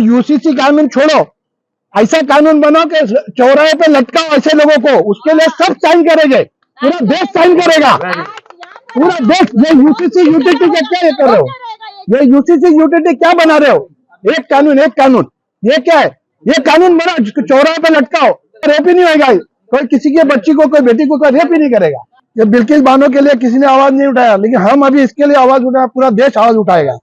UCC कानून छोड़ो, ऐसा कानून बनाओ कि चौराहे पे लटकाओ ऐसे लोगों को, उसके लिए सब साइन करेंगे, पूरा देश साइन करेगा, पूरा देश। ये यूसीसी यूटीटी का क्या कर रहे हो, ये यूसीसी यूटीटी क्या बना रहे हो? एक कानून एक कानून, ये क्या है? ये कानून बना चौराहे पे लटकाओ, रेप ही नहीं होगा, कोई किसी के बच्ची को कोई बेटी को कोई रेप ही नहीं करेगा। ये बिल्किस बानो के लिए किसी ने आवाज नहीं उठाया, लेकिन हम अभी इसके लिए आवाज उठाया, पूरा देश आवाज उठाएगा,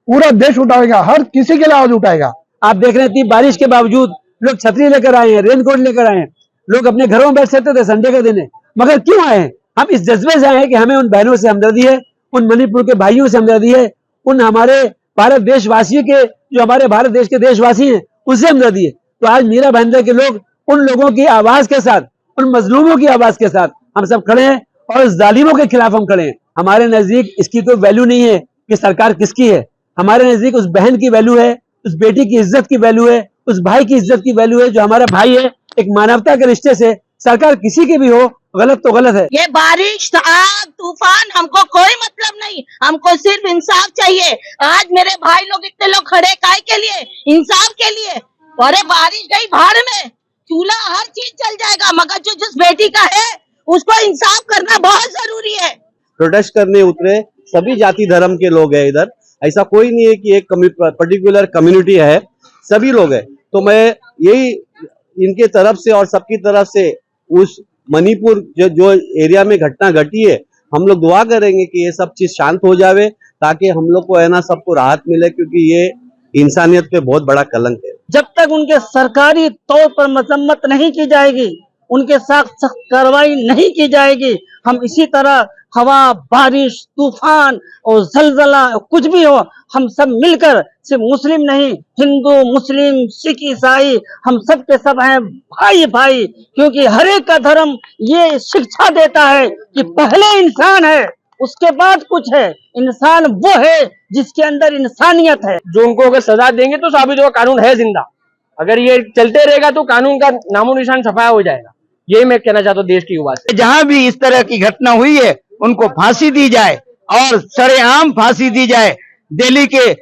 पूरा देश उठाएगा, हर किसी के लिए आवाज उठाएगा। आप देख रहे थे बारिश के बावजूद लोग छतरी लेकर आए हैं, रेनकोट लेकर आए हैं, लोग अपने घरों में बैठ सकते थे संडे के दिन है, मगर क्यों आए हैं? हम इस जज्बे से आए हैं कि हमें उन बहनों से हमदर्दी है, उन मणिपुर के भाइयों से हमदर्दी है, उन हमारे भारत देशवासियों के, जो हमारे भारत देश के देशवासी हैं, उनसे हमदर्दी है। तो आज मीरा भाईंदर के लोग उन लोगों की आवाज के साथ, उन मजलूमों की आवाज के साथ हम सब खड़े हैं और उस जालिमों के खिलाफ हम खड़े हैं। हमारे नजदीक इसकी तो वैल्यू नहीं है कि सरकार किसकी है, हमारे नजदीक उस बहन की वैल्यू है, उस बेटी की इज्जत की वैल्यू है, उस भाई की इज्जत की वैल्यू है जो हमारा भाई है। एक मानवता के रिश्ते से सरकार किसी की भी हो, गलत तो गलत है। ये बारिश, आग, तूफान हमको कोई मतलब नहीं, हमको सिर्फ इंसाफ चाहिए। आज मेरे भाई लोग इतने लोग खड़े काय के लिए? इंसाफ के लिए। अरे बारिश गई भाड़ में, चूल्हा हर चीज चल जाएगा, मगर जो जिस बेटी का है उसको इंसाफ करना बहुत जरूरी है। प्रोटेस्ट करने उतरे सभी जाति धर्म के लोग हैं इधर, ऐसा कोई नहीं है कि एक पर्टिकुलर कम्युनिटी है, सभी लोग हैं। तो मैं यही इनके तरफ से और सबकी तरफ से उस मणिपुर जो एरिया में घटना घटी है, हम लोग दुआ करेंगे कि ये सब चीज शांत हो जावे, ताकि हम लोग को है ना सबको राहत मिले, क्योंकि ये इंसानियत पे बहुत बड़ा कलंक है। जब तक उनके सरकारी तौर पर मजम्मत नहीं की जाएगी, उनके साथ सख्त कार्रवाई नहीं की जाएगी, हम इसी तरह हवा, बारिश, तूफान और जलजला कुछ भी हो, हम सब मिलकर, सिर्फ मुस्लिम नहीं, हिंदू, मुस्लिम, सिख, ईसाई, हम सब के सब हैं भाई भाई, क्योंकि हर एक का धर्म ये शिक्षा देता है कि पहले इंसान है, उसके बाद कुछ है। इंसान वो है जिसके अंदर इंसानियत है। जो उनको अगर सजा देंगे तो साबित होगा कानून है जिंदा, अगर ये चलते रहेगा तो कानून का नामो निशान सफाया हो जाएगा। यही मैं कहना चाहता हूँ देश की युवा से। जहां भी इस तरह की घटना हुई है उनको फांसी दी जाए, और सरेआम फांसी दी जाए। दिल्ली के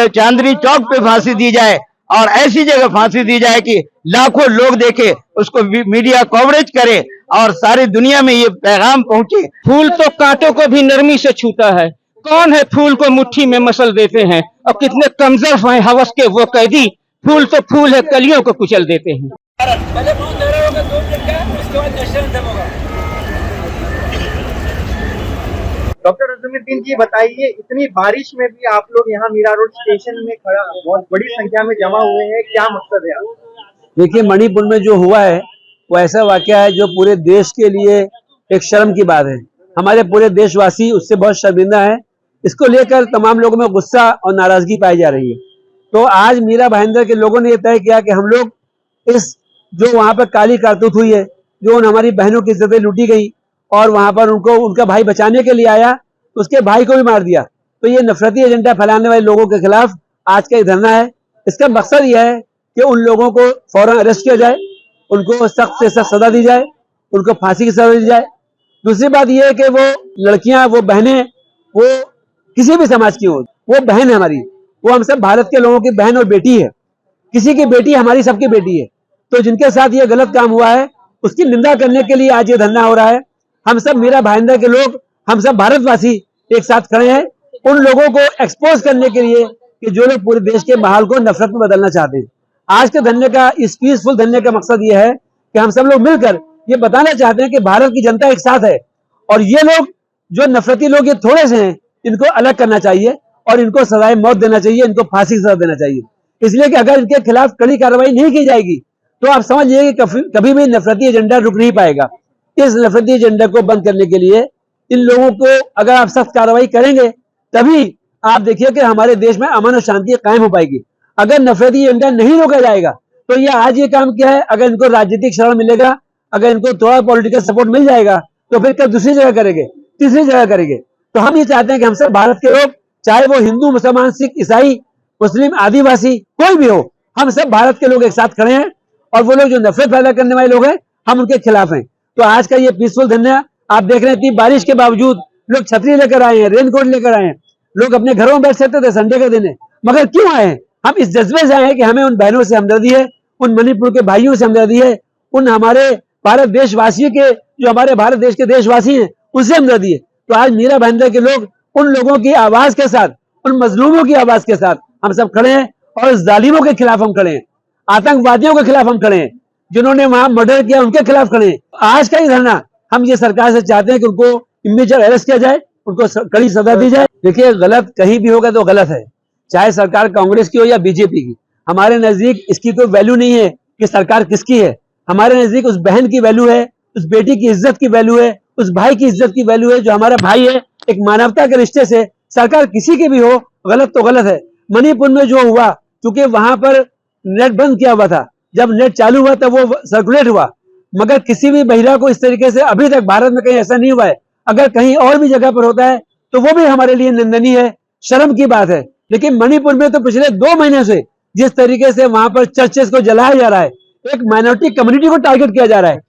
चांदनी चौक पे फांसी दी जाए, और ऐसी जगह फांसी दी जाए कि लाखों लोग देखे, उसको मीडिया कवरेज करे और सारी दुनिया में ये पैगाम पहुंचे। फूल तो कांटों को भी नरमी से छूता है, कौन है फूल को मुट्ठी में मसल देते हैं, और कितने कमजोर हैं हवस के वो कैदी, फूल तो फूल है कलियों को कुचल देते हैं। डॉक्टर अजमुद्दीन जी बताइए, इतनी बारिश में भी आप लोग यहाँ मीरा रोड स्टेशन में खड़ा बहुत बड़ी संख्या में जमा हुए हैं, क्या मकसद है? देखिए, मणिपुर में जो हुआ है वो ऐसा वाकया है जो पूरे देश के लिए एक शर्म की बात है। हमारे पूरे देशवासी उससे बहुत शर्मिंदा है। इसको लेकर तमाम लोगों में गुस्सा और नाराजगी पाई जा रही है। तो आज मीरा भाईंदर के लोगों ने यह तय किया कि हम लोग इस जो वहां पर काली कारतूत हुई है, जो उन हमारी बहनों की इज्जतें लूटी गई और वहां पर उनको उनका भाई बचाने के लिए आया, उसके भाई को भी मार दिया। तो ये नफरती एजेंडा फैलाने वाले लोगों के खिलाफ आज का ये धरना है। इसका मकसद यह है कि उन लोगों को फौरन अरेस्ट किया जाए, उनको सख्त से सख्त सजा दी जाए, उनको फांसी की सजा दी जाए। दूसरी बात यह है कि वो लड़कियां, वो बहनें, वो किसी भी समाज की हो, वो बहन है हमारी, वो हम सब भारत के लोगों की बहन और बेटी है। किसी की बेटी हमारी सबकी बेटी है। तो जिनके साथ ये गलत काम हुआ है उसकी निंदा करने के लिए आज ये धरना हो रहा है। हम सब मीरा भाईंदर के लोग, हम सब भारतवासी एक साथ खड़े हैं उन लोगों को एक्सपोज करने के लिए कि जो लोग पूरे देश के माहौल को नफरत में बदलना चाहते हैं। आज के धरने का, इस पीसफुल धरने का मकसद ये है कि हम सब लोग मिलकर ये बताना चाहते हैं कि भारत की जनता एक साथ है, और ये लोग जो नफरती लोग ये थोड़े से हैं, इनको अलग करना चाहिए और इनको सजाए मौत देना चाहिए, इनको फांसी की सजा देना चाहिए। इसलिए कि अगर इनके खिलाफ कड़ी कार्रवाई नहीं की जाएगी तो आप समझिए कि कभी भी नफरती एजेंडा रुक नहीं पाएगा। इस नफरती एजेंडा को बंद करने के लिए इन लोगों को अगर आप सख्त कार्रवाई करेंगे तभी आप देखिए कि हमारे देश में अमन और शांति कायम हो पाएगी। अगर नफरती एजेंडा नहीं रोका जाएगा तो ये आज ये काम किया है, अगर इनको राजनीतिक शरण मिलेगा, अगर इनको थोड़ा पॉलिटिकल सपोर्ट मिल जाएगा तो फिर कब दूसरी जगह करेंगे, तीसरी जगह करेंगे। तो हम ये चाहते हैं कि हम सब भारत के लोग, चाहे वो हिंदू, मुसलमान, सिख, ईसाई, मुस्लिम, आदिवासी, कोई भी हो, हम सब भारत के लोग एक साथ खड़े हैं, और वो लोग जो नफरत पैदा करने वाले लोग हैं हम उनके खिलाफ हैं। तो आज का ये पीसफुल धरना आप देख रहे हैं, बारिश के बावजूद लोग छतरी लेकर आए हैं, रेनकोट लेकर आए हैं, लोग अपने घरों में बैठ सकते थे, संडे के दिन है, मगर क्यों आए हैं? हम इस जज्बे से आए हैं कि हमें उन बहनों से हमदर्दी है, उन मणिपुर के भाइयों से हमदर्दी है, उन हमारे भारत देशवासियों के, जो हमारे भारत देश के देशवासी हैं, उनसे हमदर्दी है। तो आज मीरा भाईंदर के लोग उन लोगों की आवाज के साथ, उन मजलूमों की आवाज के साथ हम सब खड़े हैं और जालिमों के खिलाफ हम खड़े हैं, आतंकवादियों के खिलाफ हम खड़े हैं, जिन्होंने वहां मर्डर किया उनके खिलाफ खड़े हैं। आज का ही धरना हम ये सरकार से चाहते हैं कि उनको इमीडिएट अरेस्ट किया जाए, उनको कड़ी सजा दी जाए। देखिए, गलत कहीं भी होगा तो गलत है, चाहे सरकार कांग्रेस की हो या बीजेपी की। हमारे नजदीक इसकी कोई वैल्यू नहीं है कि सरकार किसकी है। हमारे नजदीक उस बहन की वैल्यू है, उस बेटी की इज्जत की वैल्यू है, उस भाई की इज्जत की वैल्यू है जो हमारा भाई है। एक मानवता के रिश्ते से सरकार किसी की भी हो, गलत तो गलत है। मणिपुर में जो हुआ, क्योंकि वहां पर नेट बंद किया हुआ था, जब नेट चालू हुआ तब वो सर्कुलेट हुआ, मगर किसी भी महिला को इस तरीके से अभी तक भारत में कहीं ऐसा नहीं हुआ है। अगर कहीं और भी जगह पर होता है तो वो भी हमारे लिए निंदनीय है, शर्म की बात है। लेकिन मणिपुर में तो पिछले 2 महीने से जिस तरीके से वहां पर चर्चेस को जलाया जा रहा है, एक माइनॉरिटी कम्युनिटी को टारगेट किया जा रहा है,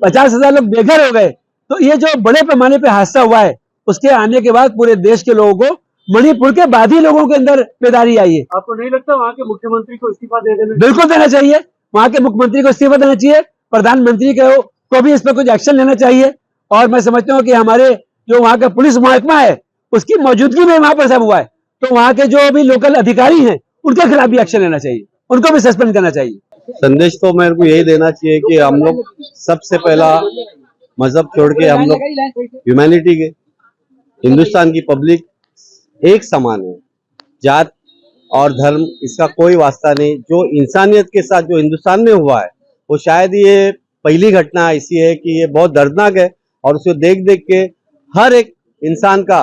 50,000 लोग बेघर हो गए। तो ये जो बड़े पैमाने पे हादसा हुआ है, उसके आने के बाद पूरे देश के लोगों को, मणिपुर के बागी लोगों के अंदर बेदारी आई है। आपको नहीं लगता वहाँ के मुख्यमंत्री को इस्तीफा दे देना? बिल्कुल देना चाहिए, वहां के मुख्यमंत्री को इस्तीफा देना चाहिए, प्रधानमंत्री को भी इस पर कुछ एक्शन लेना चाहिए। और मैं समझता हूँ कि हमारे जो वहाँ का पुलिस महकमा है, उसकी मौजूदगी में वहां पर सब हुआ है, तो वहाँ के जो भी लोकल अधिकारी हैं उनके खिलाफ भी एक्शन लेना चाहिए, उनको भी सस्पेंड करना चाहिए। संदेश तो मेरे को यही देना चाहिए कि हम लोग सबसे पहला मजहब छोड़ के हम लोग ह्यूमैनिटी के, हिंदुस्तान की पब्लिक एक समान है, जात और धर्म इसका कोई वास्ता नहीं। जो इंसानियत के साथ जो हिंदुस्तान में हुआ है, वो शायद ये पहली घटना ऐसी है कि ये बहुत दर्दनाक है, और उसको देख देख के हर एक इंसान का,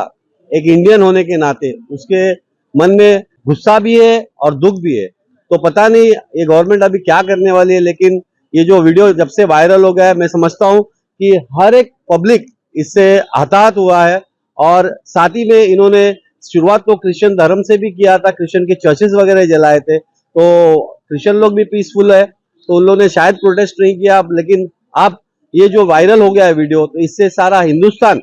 एक इंडियन होने के नाते उसके मन में गुस्सा भी है और दुख भी है। तो पता नहीं ये गवर्नमेंट अभी क्या करने वाली है, लेकिन ये जो वीडियो जब से वायरल हो गया है, मैं समझता हूँ कि हर एक पब्लिक इससे हताहत हुआ है। और साथ ही में इन्होंने शुरुआत तो क्रिश्चियन धर्म से भी किया था, क्रिश्चियन के चर्चेस वगैरह जलाए थे, तो क्रिश्चियन लोग भी पीसफुल है, तो उन लोगों ने शायद प्रोटेस्ट नहीं किया। लेकिन अब ये जो वायरल हो गया है वीडियो, तो इससे सारा हिंदुस्तान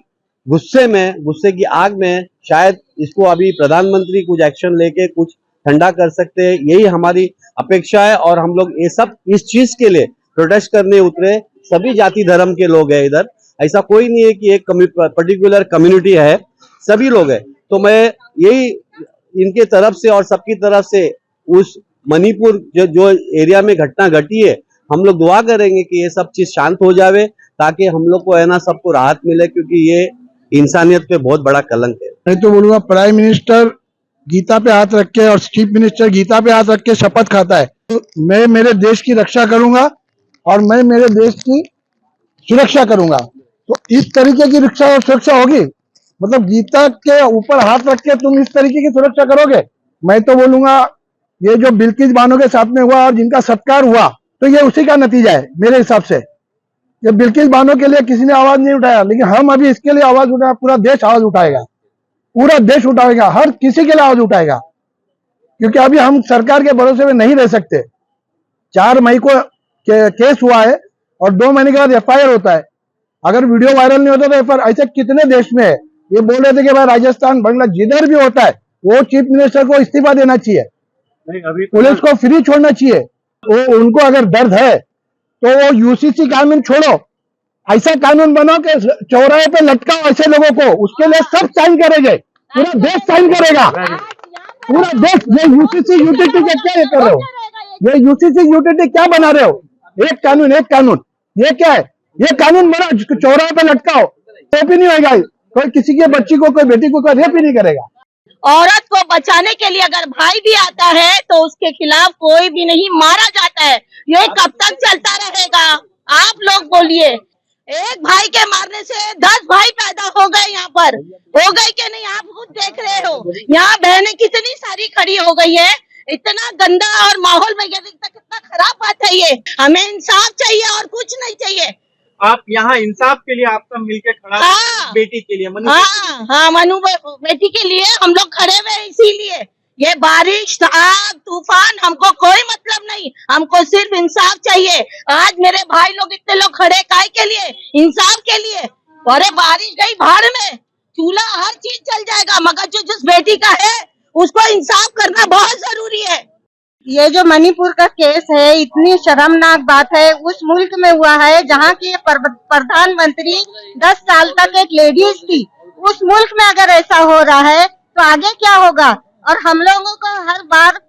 गुस्से में, गुस्से की आग में, शायद इसको अभी प्रधानमंत्री कुछ एक्शन लेके कुछ ठंडा कर सकते हैं, यही हमारी अपेक्षा है। और हम लोग ये सब इस चीज के लिए प्रोटेस्ट करने उतरे, सभी जाति धर्म के लोग हैं इधर, ऐसा कोई नहीं है कि एक पर्टिकुलर कम्युनिटी है, सभी लोग हैं। तो मैं यही इनके तरफ से और सबकी तरफ से उस मणिपुर जो एरिया में घटना घटी है, हम लोग दुआ करेंगे कि ये सब चीज शांत हो जावे, ताकि हम लोग को है ना सबको राहत मिले, क्योंकि ये इंसानियत पे बहुत बड़ा कलंक है। मैं तो बोलूंगा प्राइम मिनिस्टर गीता पे हाथ रख के और चीफ मिनिस्टर गीता पे हाथ रख के शपथ खाता है, तो मैं मेरे देश की रक्षा करूंगा और मैं मेरे देश की सुरक्षा करूंगा। तो इस तरीके की रक्षा और सुरक्षा होगी, मतलब गीता के ऊपर हाथ रख के तुम इस तरीके की सुरक्षा करोगे? मैं तो बोलूंगा ये जो बिल्किस बानो के साथ में हुआ और जिनका सत्कार हुआ, तो ये उसी का नतीजा है मेरे हिसाब से। ये बिल्किस बानो के लिए किसी ने आवाज नहीं उठाया, लेकिन हम अभी इसके लिए आवाज उठाया, पूरा देश आवाज उठाएगा, पूरा देश उठाएगा, हर किसी के लिए आवाज उठाएगा, क्योंकि अभी हम सरकार के भरोसे में नहीं रह सकते। 4 मई को केस हुआ है और 2 महीने के बाद FIR होता है। अगर वीडियो वायरल नहीं होता तो FIR, ऐसे कितने देश में है। ये बोल रहे थे कि भाई राजस्थान, बांग्ला, जिधर भी होता है वो चीफ मिनिस्टर को इस्तीफा देना चाहिए, पुलिस को फ्री छोड़ना चाहिए। वो उनको अगर दर्द है तो वो UCC कानून छोड़ो, ऐसा कानून बनाओ कि चौराहे पे लटकाओ ऐसे लोगों को, उसके लिए सब साइन करेंगे, पूरा देश साइन करेगा, पूरा देश। ये UCC UTT का क्या कर रहे हो? ये UCC UTT क्या बना रहे हो? एक कानून, एक कानून, ये क्या है? ये कानून बना, चौराहे पे लटकाओ, रेप ही नहीं होगा, कोई किसी के बच्ची को, कोई बेटी को कोई रेप ही नहीं करेगा। औरत को बचाने के लिए अगर भाई भी आता है तो उसके खिलाफ कोई भी नहीं मारा जाता है। ये कब तक चलता रहेगा? आप लोग बोलिए। एक भाई के मारने से 10 भाई पैदा हो गए, यहाँ पर हो गए कि नहीं? आप खुद देख रहे हो, यहाँ बहनें कितनी सारी खड़ी हो गई है। इतना गंदा और माहौल में कितना खराब बात है ये। हमें इंसाफ चाहिए और कुछ नहीं चाहिए। आप यहाँ इंसाफ के लिए आपका मिलकर खड़ा, हाँ, बेटी के लिए, मनु हाँ, मनु बेटी के लिए हम लोग खड़े हुए हैं। इसीलिए ये बारिश, आग, तूफान हमको कोई मतलब नहीं, हमको सिर्फ इंसाफ चाहिए। आज मेरे भाई लोग इतने लोग खड़े काय के लिए? इंसाफ के लिए। अरे बारिश गई भाड़ में, चूल्हा हर चीज चल जाएगा, मगर जो जिस बेटी का है उसको इंसाफ करना बहुत जरूरी है। ये जो मणिपुर का केस है, इतनी शर्मनाक बात है। उस मुल्क में हुआ है जहाँ की प्रधानमंत्री 10 साल तक एक लेडीज थी। उस मुल्क में अगर ऐसा हो रहा है तो आगे क्या होगा? और हम लोगों को हर बार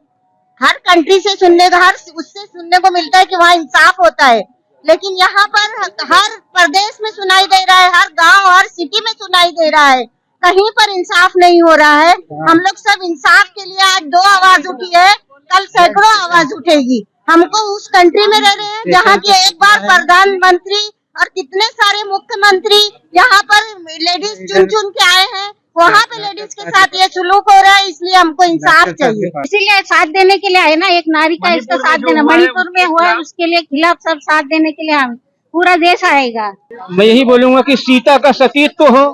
हर कंट्री से उससे सुनने को मिलता है कि वहाँ इंसाफ होता है, लेकिन यहाँ पर हर प्रदेश में सुनाई दे रहा है, हर गांव हर सिटी में सुनाई दे रहा है, कहीं पर इंसाफ नहीं हो रहा है। हम लोग सब इंसाफ के लिए आज 2 आवाज उठी है, कल सैकड़ों आवाज उठेगी। हमको उस कंट्री में रह रहे हैं जहाँ की एक बार प्रधानमंत्री और कितने सारे मुख्यमंत्री यहाँ पर लेडीज चुन चुन के आए हैं, वहाँ पे लेडीज के साथ ये सुलूक हो रहा है, इसलिए हमको इंसाफ चाहिए। इसीलिए साथ देने के लिए आए ना, एक नारी का इसका साथ देना। मणिपुर में हुआ है उसके लिए खिलाफ सब साथ देने के लिए हम पूरा देश आएगा। मैं यही बोलूंगा कि सीता का सतीत्व हो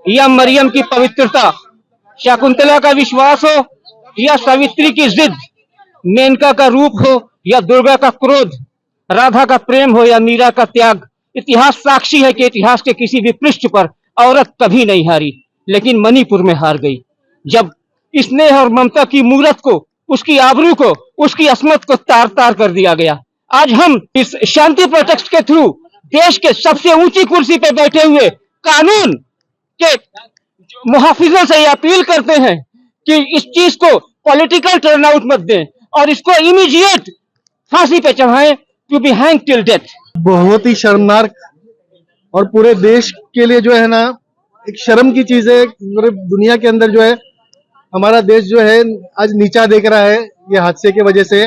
या मरियम की पवित्रता, शकुंतला का विश्वास हो या सावित्री की जिद, मेनका का रूप हो या दुर्गा का क्रोध, राधा का प्रेम हो या मीरा का त्याग, इतिहास साक्षी है कि इतिहास के किसी भी पृष्ठ पर औरत कभी नहीं हारी, लेकिन मणिपुर में हार गई। जब स्नेह और ममता की मूरत को, उसकी आबरू को, उसकी असमत को तार तार कर दिया गया। आज हम इस शांति प्रोटेस्ट के थ्रू देश के सबसे ऊंची कुर्सी पे बैठे हुए कानून के मुहाफिजों से अपील करते हैं कि इस चीज को पॉलिटिकल टर्नआउट मत दें और इसको इमीडिएट फांसी पे चढ़ाएं, to be hang till death. बहुत ही शर्मनाक और पूरे देश के लिए जो है ना एक शर्म की चीज है। पूरे दुनिया के अंदर जो है हमारा देश जो है आज नीचा देख रहा है ये हादसे के वजह से,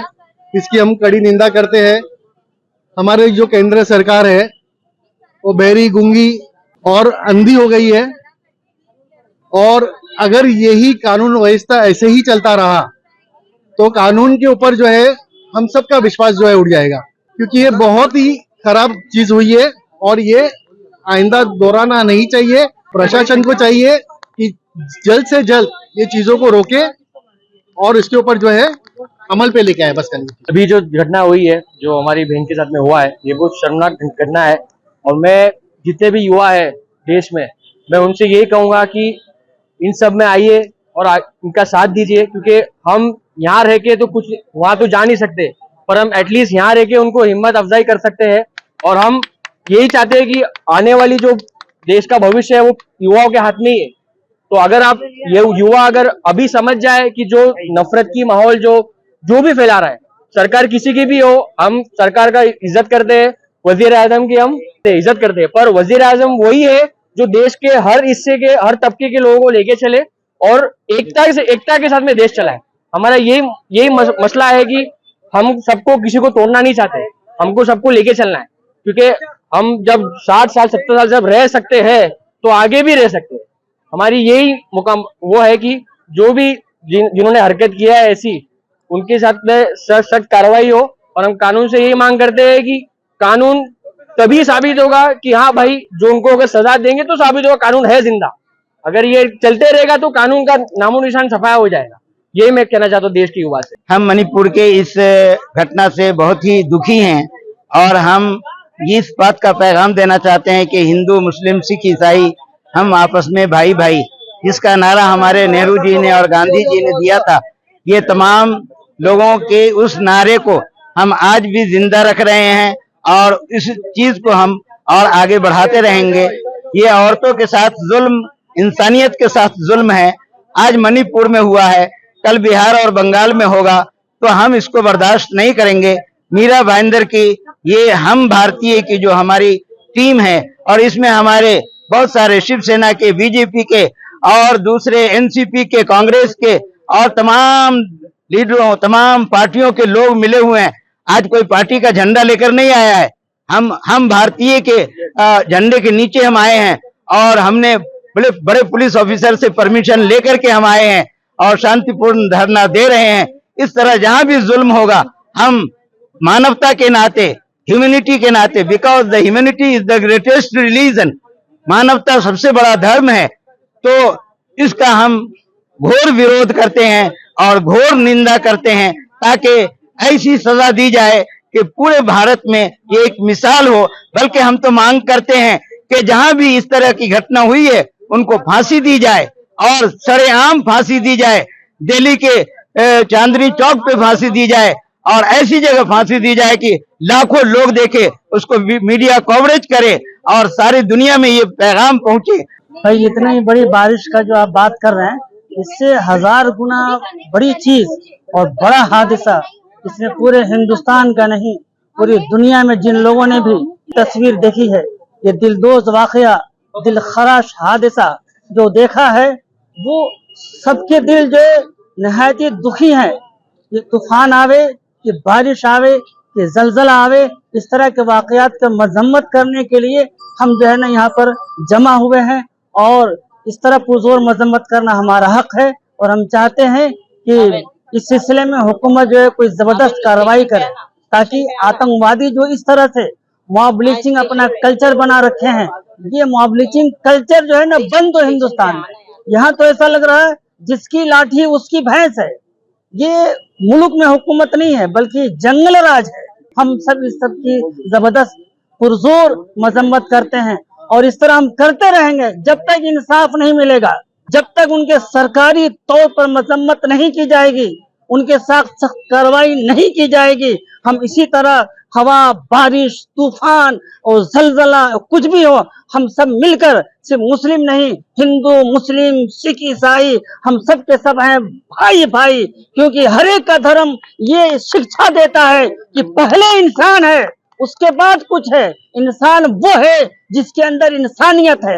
इसकी हम कड़ी निंदा करते हैं। हमारे जो केंद्र सरकार है वो बहरी, गूंगी और अंधी हो गई है, और अगर यही कानून व्यवस्था ऐसे ही चलता रहा तो कानून के ऊपर जो है हम सबका विश्वास जो है उड़ जाएगा, क्योंकि ये बहुत ही खराब चीज हुई है और ये आइंदा दोहराना नहीं चाहिए। प्रशासन को चाहिए कि जल्द से जल्द ये चीजों को रोके और इसके ऊपर जो है अमल पे लेके आए। बस कल अभी जो घटना हुई है, जो हमारी बहन के साथ में हुआ है, ये बहुत शर्मनाक घटना है। और मैं जितने भी युवा है देश में, मैं उनसे यही कहूंगा कि इन सब में आइए और इनका साथ दीजिए, क्योंकि हम यहाँ रह के तो कुछ वहां तो जा नहीं सकते, पर हम एटलीस्ट यहाँ रह के उनको हिम्मत अफजाई कर सकते हैं। और हम यही चाहते हैं कि आने वाली जो देश का भविष्य है वो युवाओं के हाथ में ही है। तो अगर आप ये युवा अगर अभी समझ जाए कि जो नफरत की माहौल जो भी फैला रहा है, सरकार किसी की भी हो, हम सरकार का इज्जत करते हैं, वजीर आजम की हम इज्जत करते हैं, पर वजीर आजम वही है जो देश के हर हिस्से के हर तबके के लोगों को लेके चले और एकता के साथ में देश चलाए। हमारा यही मसला है कि हम सबको किसी को तोड़ना नहीं चाहते, हमको सबको लेके चलना है, क्योंकि हम जब 60 साल 70 साल जब रह सकते हैं तो आगे भी रह सकते हैं। हमारी यही मुकाम वो है कि जो भी जिन्होंने हरकत किया है ऐसी, उनके साथ में सख्त कार्रवाई हो। और हम कानून से यही मांग करते हैं कि कानून तभी साबित होगा कि हाँ भाई, जो उनको अगर सजा देंगे तो साबित होगा कानून है जिंदा। अगर ये चलते रहेगा तो कानून का नामो निशान सफाया हो जाएगा। यही मैं कहना चाहता हूँ देश के युवा से। हम मणिपुर के इस घटना से बहुत ही दुखी हैं और हम इस बात का पैगाम देना चाहते हैं कि हिंदू, मुस्लिम, सिख, ईसाई हम आपस में भाई भाई, जिसका नारा हमारे नेहरू जी ने और गांधी जी ने दिया था, ये तमाम लोगों के उस नारे को हम आज भी जिंदा रख रहे हैं और इस चीज को हम और आगे बढ़ाते रहेंगे। ये औरतों के साथ जुल्म, इंसानियत के साथ जुल्म है। आज मणिपुर में हुआ है, कल बिहार और बंगाल में होगा, तो हम इसको बर्दाश्त नहीं करेंगे। मीरा भाईंदर की ये हम भारतीय की जो हमारी टीम है, और इसमें हमारे बहुत सारे शिवसेना के, बीजेपी के और दूसरे एनसीपी के, कांग्रेस के और तमाम लीडरों, तमाम पार्टियों के लोग मिले हुए हैं। आज कोई पार्टी का झंडा लेकर नहीं आया है, हम भारतीय के झंडे के नीचे हम आए हैं और हमने बड़े पुलिस ऑफिसर से परमिशन लेकर के हम आए हैं और शांतिपूर्ण धरना दे रहे हैं। इस तरह जहां भी जुल्म होगा, हम मानवता के नाते, ह्यूमैनिटी के नाते, because the humanity is the greatest religion, मानवता सबसे बड़ा धर्म है, तो इसका हम घोर विरोध करते हैं और घोर निंदा करते हैं, ताकि ऐसी सजा दी जाए कि पूरे भारत में ये एक मिसाल हो। बल्कि हम तो मांग करते हैं कि जहां भी इस तरह की घटना हुई है उनको फांसी दी जाए और सरेआम फांसी दी जाए, दिल्ली के चांदनी चौक पे फांसी दी जाए और ऐसी जगह फांसी दी जाए कि लाखों लोग देखे, उसको मीडिया कवरेज करे और सारी दुनिया में ये पैगाम पहुंचे। भाई इतनी बड़ी बारिश का जो आप बात कर रहे हैं, इससे 1000 गुना बड़ी चीज और बड़ा हादसा इसमें पूरे हिंदुस्तान का नहीं, पूरी दुनिया में जिन लोगों ने भी तस्वीर देखी है, ये दिलदोज वाकया, दिल खराश हादसा जो देखा है, वो सबके दिल जो निहायत ही दुखी है। ये तूफान आवे, ये बारिश आवे, ये जलजला आवे, इस तरह के वाकयात का मजम्मत करने के लिए हम जो है ना यहाँ पर जमा हुए हैं और इस तरह पुरजोर मजम्मत करना हमारा हक है। और हम चाहते हैं कि इस सिलसिले में हुकूमत जो है कोई जबरदस्त कार्रवाई करे, ताकि आतंकवादी जो इस तरह से मॉब लिंचिंग अपना कल्चर बना रखे हैं, ये मॉब लिंचिंग कल्चर जो है ना बंद हो हिंदुस्तान में। यहाँ तो ऐसा लग रहा है जिसकी लाठी उसकी भैंस है। ये मुल्क में हुकूमत नहीं है बल्कि जंगल राज है। हम सब इस सब की जबरदस्त पुरजोर मजम्मत करते हैं और इस तरह हम करते रहेंगे जब तक इंसाफ नहीं मिलेगा, जब तक उनके सरकारी तौर पर मजम्मत नहीं की जाएगी, उनके साथ सख्त कार्रवाई नहीं की जाएगी। हम इसी तरह हवा, बारिश, तूफान और जलजला कुछ भी हो, हम सब मिलकर, सिर्फ मुस्लिम नहीं, हिंदू, मुस्लिम, सिख, ईसाई, हम सब के सब हैं भाई भाई, क्योंकि हर एक का धर्म ये शिक्षा देता है कि पहले इंसान है, उसके बाद कुछ है। इंसान वो है जिसके अंदर इंसानियत है।